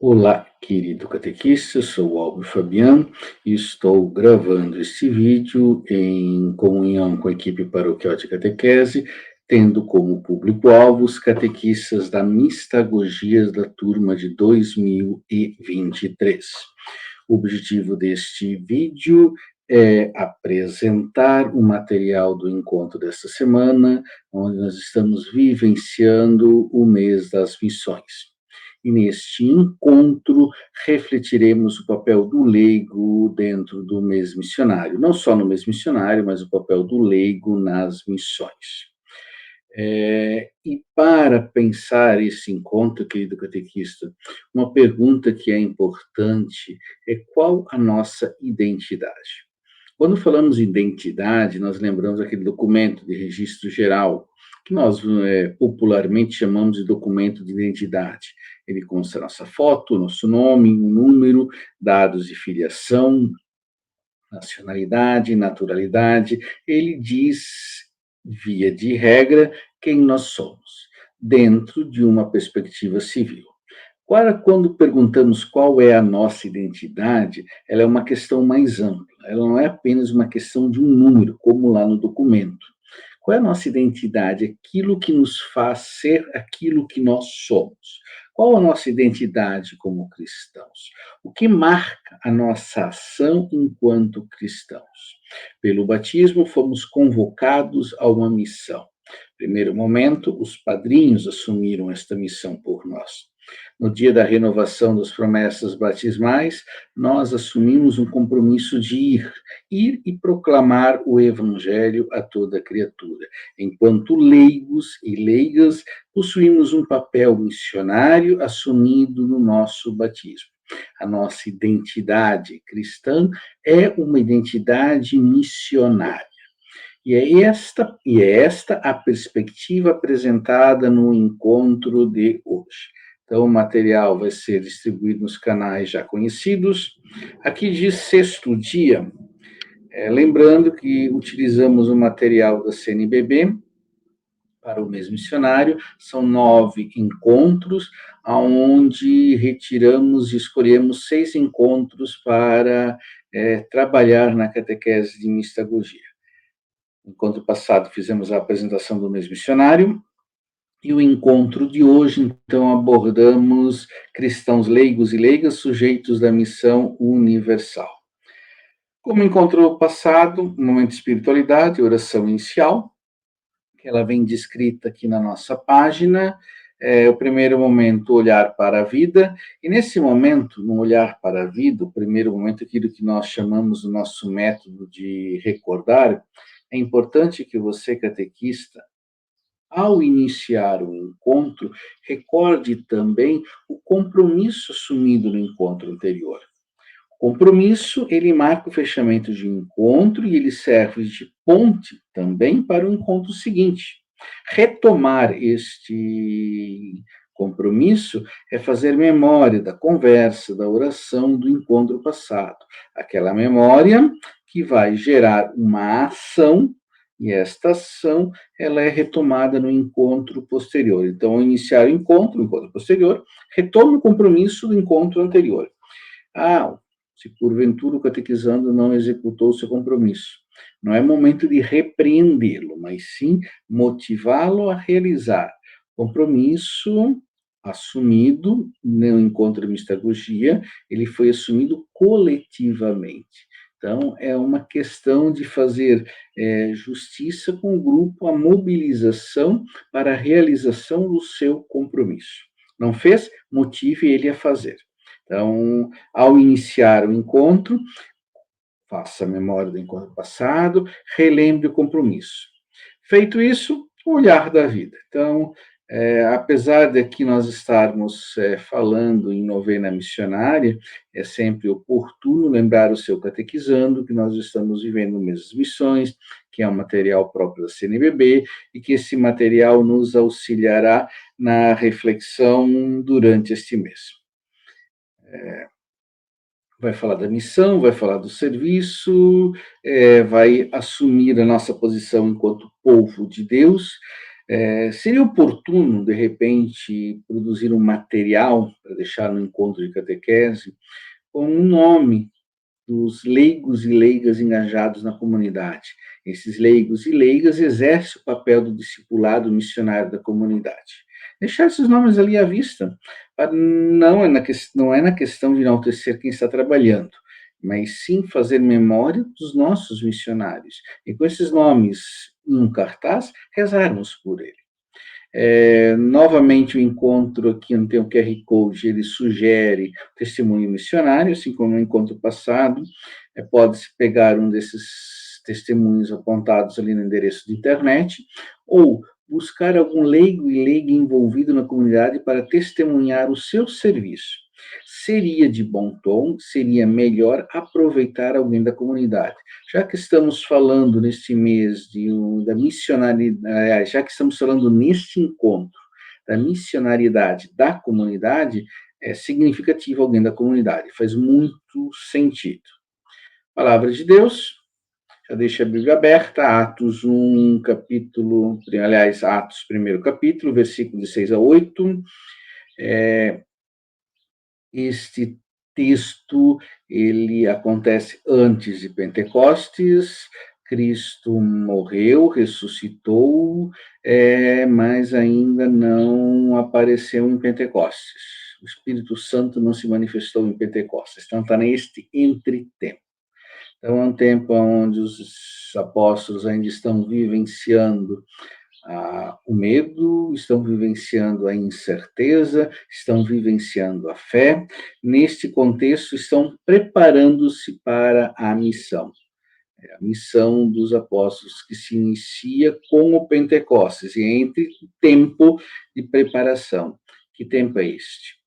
Olá, querido catequista, sou o Álvaro Fabiano e estou gravando este vídeo em comunhão com a equipe paroquial de catequese, tendo como público-alvo os catequistas da Mistagogias da turma de 2023. O objetivo deste vídeo é apresentar o material do encontro desta semana, onde nós estamos vivenciando o mês das missões. E neste encontro refletiremos o papel do leigo dentro do mês missionário, não só no mês missionário, mas o papel do leigo nas missões. E para pensar esse encontro, querido catequista, uma pergunta que é importante é qual a nossa identidade? Quando falamos em identidade, nós lembramos aquele documento de registro geral, que nós popularmente chamamos de documento de identidade. Ele consta nossa foto, nosso nome, um número, dados de filiação, nacionalidade, naturalidade. Ele diz, via de regra, quem nós somos, dentro de uma perspectiva civil. Agora, quando perguntamos qual é a nossa identidade, ela é uma questão mais ampla. Ela não é apenas uma questão de um número, como lá no documento. Qual é a nossa identidade? Aquilo que nos faz ser aquilo que nós somos. Qual a nossa identidade como cristãos? O que marca a nossa ação enquanto cristãos? Pelo batismo, fomos convocados a uma missão. Primeiro momento, os padrinhos assumiram esta missão por nós. No dia da renovação das promessas batismais, nós assumimos um compromisso de ir e proclamar o Evangelho a toda criatura. Enquanto leigos e leigas, possuímos um papel missionário assumido no nosso batismo. A nossa identidade cristã é uma identidade missionária. E é esta a perspectiva apresentada no encontro de hoje. Então, o material vai ser distribuído nos canais já conhecidos. Aqui diz sexto dia, lembrando que utilizamos o material da CNBB para o mês missionário, são 9 encontros, onde retiramos e escolhemos 6 encontros para trabalhar na catequese de mistagogia. No encontro passado fizemos a apresentação do mês missionário, e o encontro de hoje, então, abordamos cristãos leigos e leigas sujeitos da missão universal. Como encontro passado, momento de espiritualidade, oração inicial, que ela vem descrita aqui na nossa página, o primeiro momento, olhar para a vida, e nesse momento, no olhar para a vida, o primeiro momento, aquilo que nós chamamos o nosso método de recordar, é importante que você, catequista, ao iniciar o encontro, recorde também o compromisso assumido no encontro anterior. O compromisso, ele marca o fechamento de um encontro e ele serve de ponte também para o encontro seguinte. Retomar este compromisso é fazer memória da conversa, da oração do encontro passado. Aquela memória que vai gerar uma ação e esta ação, ela é retomada no encontro posterior. Então, ao iniciar o encontro posterior, retoma o compromisso do encontro anterior. Se porventura o catequizando não executou o seu compromisso, não é momento de repreendê-lo, mas sim motivá-lo a realizar. Compromisso assumido no encontro de mistagogia, ele foi assumido coletivamente. Então, é uma questão de fazer justiça com o grupo, a mobilização para a realização do seu compromisso. Não fez? Motive ele a fazer. Então, ao iniciar o encontro, faça a memória do encontro passado, relembre o compromisso. Feito isso, o olhar da vida. Então, apesar de aqui nós estarmos falando em novena missionária, é sempre oportuno lembrar o seu catequizando que nós estamos vivendo o mês das missões, que é um material próprio da CNBB, e que esse material nos auxiliará na reflexão durante este mês. Vai falar da missão, vai falar do serviço, vai assumir a nossa posição enquanto povo de Deus, Seria oportuno, de repente, produzir um material para deixar no encontro de catequese com um nome dos leigos e leigas engajados na comunidade. Esses leigos e leigas exercem o papel do discipulado missionário da comunidade. Deixar esses nomes ali à vista, não é na questão de enaltecer quem está trabalhando, mas sim fazer memória dos nossos missionários. E com esses nomes em um cartaz, rezarmos por ele. Novamente, o encontro aqui não tem o QR Code, ele sugere testemunho missionário, assim como no encontro passado, pode-se pegar um desses testemunhos apontados ali no endereço de internet, ou buscar algum leigo e leiga envolvido na comunidade para testemunhar o seu serviço. Seria de bom tom, seria melhor aproveitar alguém da comunidade. Já que estamos falando neste mês da missionariedade, já que estamos falando neste encontro da missionariedade da comunidade, é significativo alguém da comunidade, faz muito sentido. Palavra de Deus, já deixa a Bíblia aberta, Atos 1, capítulo, aliás, Atos, primeiro capítulo, versículo de 6 a 8. Este texto, ele acontece antes de Pentecostes, Cristo morreu, ressuscitou, mas ainda não apareceu em Pentecostes. O Espírito Santo não se manifestou em Pentecostes, então está neste entretempo. Então é um tempo onde os apóstolos ainda estão vivenciando o medo, estão vivenciando a incerteza, estão vivenciando a fé. Neste contexto, estão preparando-se para a missão. A missão dos apóstolos que se inicia com o Pentecostes, e entre o tempo de preparação. Que tempo é este?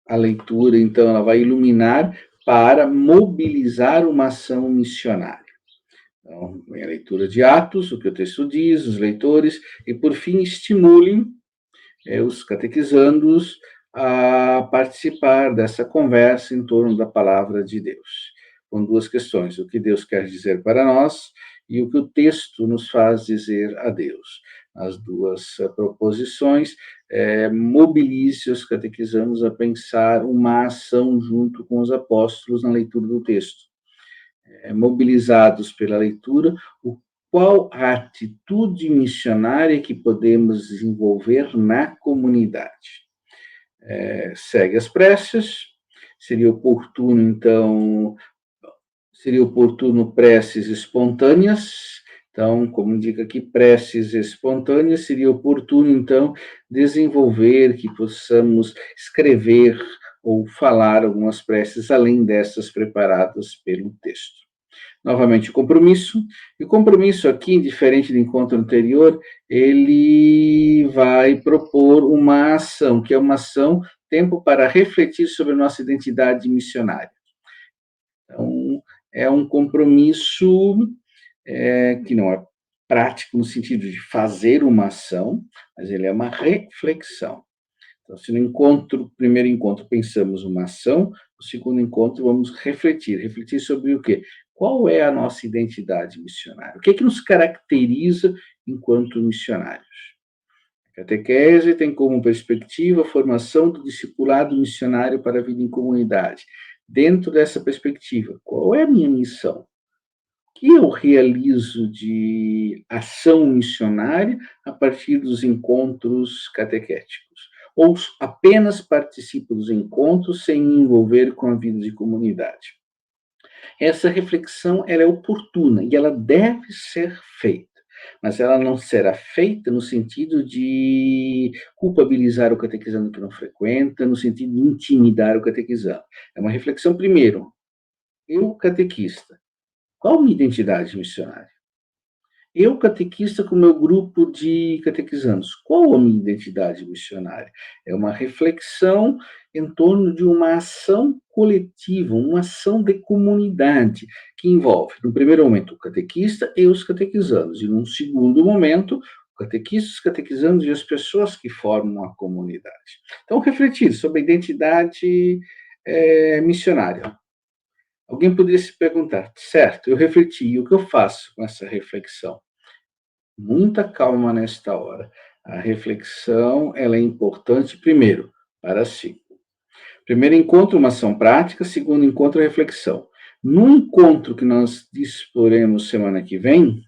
A leitura, então, ela vai iluminar para mobilizar uma ação missionária. Então, vem a leitura de Atos, o que o texto diz, os leitores, e, por fim, estimulem os catequizandos a participar dessa conversa em torno da palavra de Deus, com duas questões: o que Deus quer dizer para nós e o que o texto nos faz dizer a Deus. As duas proposições mobilize os catequizandos a pensar uma ação junto com os apóstolos na leitura do texto. Mobilizados pela leitura, qual a atitude missionária que podemos desenvolver na comunidade. Segue as preces, seria oportuno preces espontâneas. Então, como indica aqui, preces espontâneas, seria oportuno, então, desenvolver, que possamos escrever ou falar algumas preces, além dessas preparadas pelo texto. Novamente, o compromisso. E o compromisso aqui, diferente do encontro anterior, ele vai propor uma ação, que é uma ação, tempo para refletir sobre a nossa identidade missionária. Então, é um compromisso que não é prático no sentido de fazer uma ação, mas ele é uma reflexão. Então, se no primeiro encontro pensamos uma ação, no segundo encontro vamos refletir sobre o quê? Qual é a nossa identidade missionária? O que é que nos caracteriza enquanto missionários? A catequese tem como perspectiva a formação do discipulado missionário para a vida em comunidade. Dentro dessa perspectiva, qual é a minha missão? O que eu realizo de ação missionária a partir dos encontros catequéticos? Ou apenas participo dos encontros sem me envolver com a vida de comunidade? Essa reflexão ela é oportuna e ela deve ser feita, mas ela não será feita no sentido de culpabilizar o catequizando que não frequenta, no sentido de intimidar o catequizando. É uma reflexão, primeiro, eu, catequista, qual a minha identidade missionária? Eu, catequista, com o meu grupo de catequizandos, qual a minha identidade missionária? É uma reflexão em torno de uma ação coletiva, uma ação de comunidade, que envolve, no primeiro momento, o catequista e os catequizandos, e num segundo momento, o catequista, os catequizandos e as pessoas que formam a comunidade. Então, refletir sobre a identidade missionária. Alguém poderia se perguntar, certo, eu refleti, e o que eu faço com essa reflexão? Muita calma nesta hora. A reflexão, ela é importante, primeiro, para si. Primeiro encontro, uma ação prática, segundo encontro, reflexão. No encontro que nós disporemos semana que vem,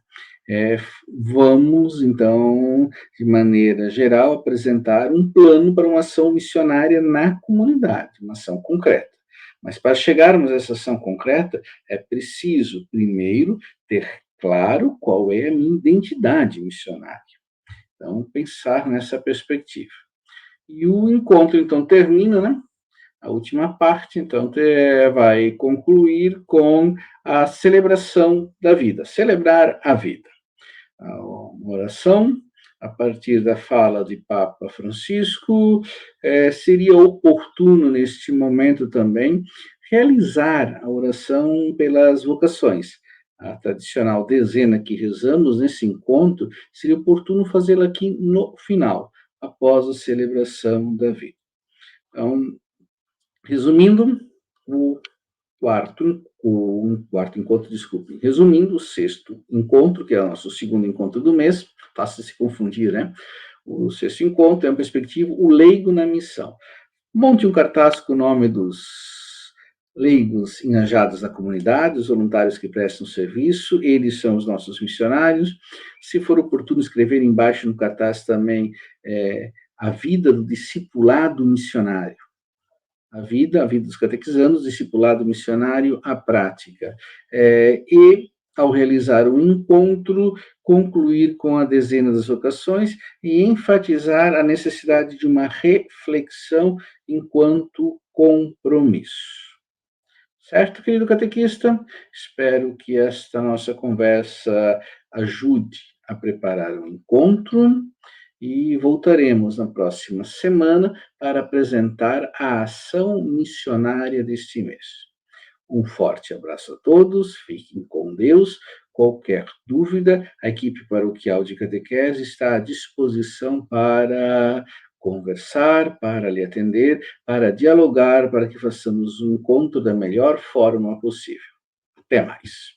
vamos, então, de maneira geral, apresentar um plano para uma ação missionária na comunidade, uma ação concreta. Mas para chegarmos a essa ação concreta, é preciso, primeiro, ter claro qual é a minha identidade missionária. Então, pensar nessa perspectiva. E o encontro, então, termina, né? A última parte, então, vai concluir com a celebração da vida, celebrar a vida. Uma oração, a partir da fala de Papa Francisco, seria oportuno, neste momento também, realizar a oração pelas vocações. A tradicional dezena que rezamos nesse encontro, seria oportuno fazê-la aqui no final, após a celebração da vida. Então, resumindo, o quarto encontro, desculpe. Resumindo, o sexto encontro, que é o nosso segundo encontro do mês, fácil se confundir, né? O sexto encontro é uma perspectiva, o leigo na missão. Monte um cartaz com o nome dos leigos engajados na comunidade, os voluntários que prestam serviço, eles são os nossos missionários. Se for oportuno, escrever embaixo no cartaz também a vida do discipulado missionário. A vida dos catequizandos, discipulado missionário, a prática. E, ao realizar o encontro, concluir com a dezena das vocações e enfatizar a necessidade de uma reflexão enquanto compromisso. Certo, querido catequista? Espero que esta nossa conversa ajude a preparar o encontro e voltaremos na próxima semana para apresentar a ação missionária deste mês. Um forte abraço a todos, fiquem com Deus. Qualquer dúvida, a equipe paroquial de catequese está à disposição para conversar, para lhe atender, para dialogar, para que façamos um encontro da melhor forma possível. Até mais.